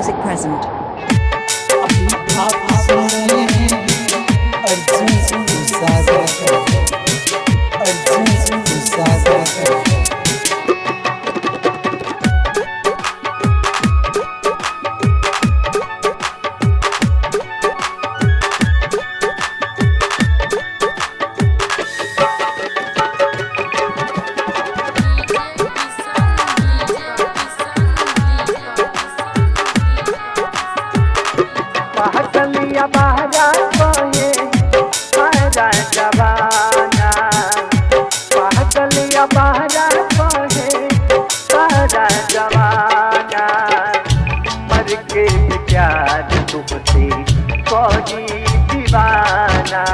music present. अभी आप सुन रहे हैं अर्जुन सागर, अर्जुन सागर। कलिया बहरा बहे हरा जवाना, कलिया बहरा बहे हरा जवाना। मर के प्यार तुमसे कोई दीवाना,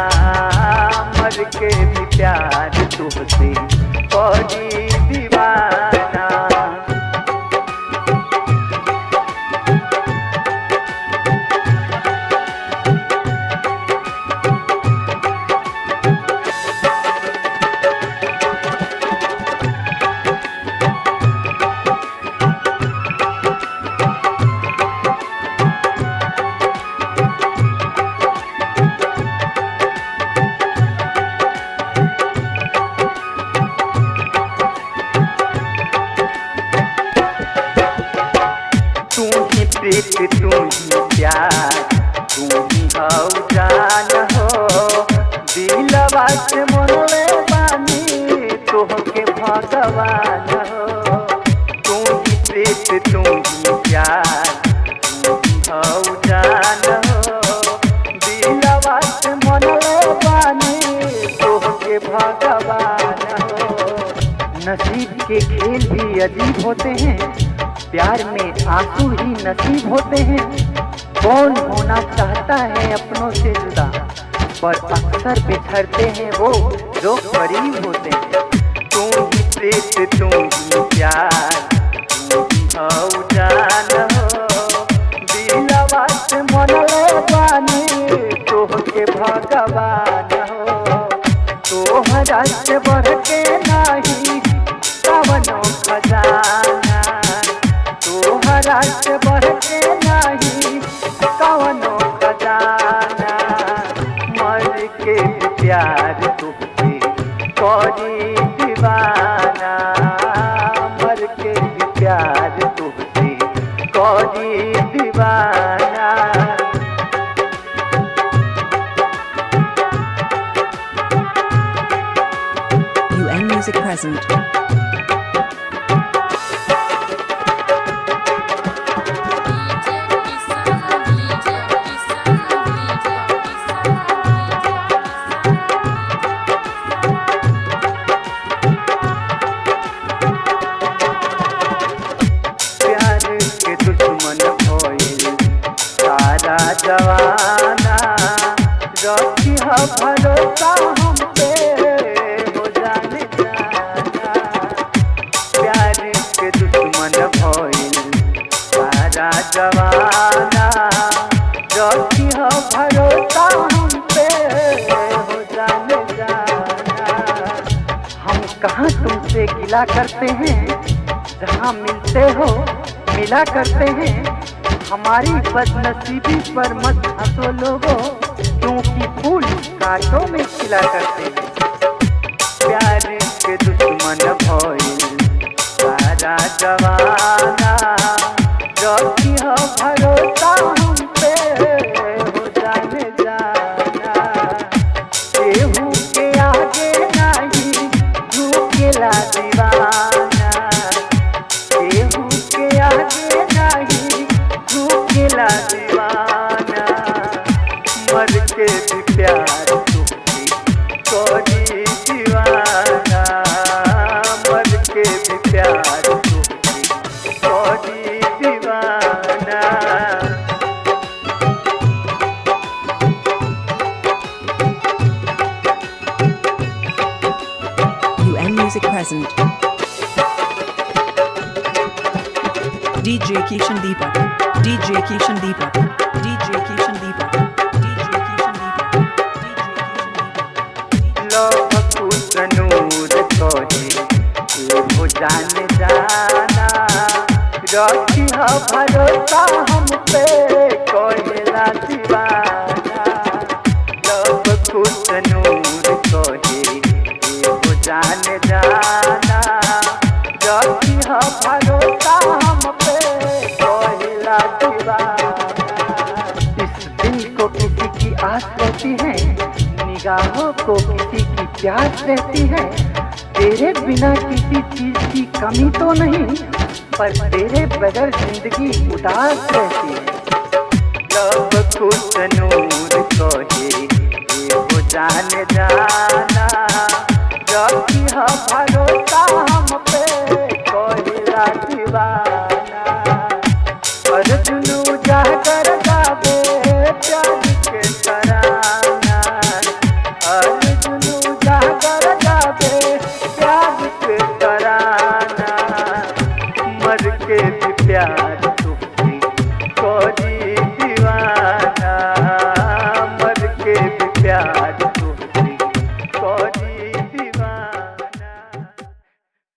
मर के प्यार तुमसे कोई दीवाना। प्रीत तू ही प्यार, तू ही हऊ जान हो। दिलवा से मोरले बानी तोहके भगवान हो। तू ही प्रीत तू ही प्यार, तू ही हऊ जान हो। दिलवा से मोरले बानी तोहके भगवान हो। नसीब के खेल भी अजीब होते हैं, प्यार में आंसू ही नसीब होते हैं। कौन होना चाहता है अपनों से जुदा, पर अक्सर बिछड़ते हैं वो जो करीब होते हैं। तू ही प्रीत तू ही प्यार, तू ही हऊ जान हो। दिलवा से मोरले बानी तोहके भगवान हो। तोहरा से बढ़ के नाही कवनो खजाना, तोहरा से बढ़ के नहीं कवनो खजाना। मर के प्यार तुझसे कोई दीवाना, मर के प्यार तुझसे कोई दीवाना। UN music present. जवाना रखी है भरोसा हम पे हो जाने जाना। प्यार के दुश्मन भइल सारा जवाना, रखी है भरोसा हम पे हो जाने जाना। हम कहाँ तुमसे गिला करते हैं, जहाँ मिलते हो मिला करते हैं। हमारी बदनसीबी पर मत हंसो लोगों, क्योंकि फूल कांटों में खिला करते हैं। प्यार के दुश्मन भइल सारा जवाना, रखी है भरोसा हम पे हो जाने जाना। केहू के आगे नहीं झुकेला दीवाना, केहू के आगे नहीं झुकेला दीवाना। मर के भी प्यार तुझसे कोई दीवाना, मर के भी प्यार तुझसे कोई दीवाना। UN music present. DJ Kishan Deepak, DJ Kishan Deepak, DJ Kishan Deepak, DJ Kishan Deepak, लोग कुछ नूर कोहे वो जान जाना, रखी है भरोसा हम पे कोयला दीवाना जब कुछ नूर कहे वो जान जाना जब भरोसा हम पे कोयला दीवाना। इस दिल को किसी की आस रहती है, निगाहों को किसी की प्यास रहती है, तेरे बिना किसी चीज की कमी तो नहीं, पर तेरे बगैर जिंदगी उदास रहती है। जब कुछ नूर कहे वो जान जाना जब भरोसा हम पे कोयला दीवाना। अर्जुन उजागर गावे प्यार के तराना, अर्जुन उजागर गावे प्यार के तराना, मर के भी प्यार तुझसे कोई दीवाना, मर के भी प्यार तुझसे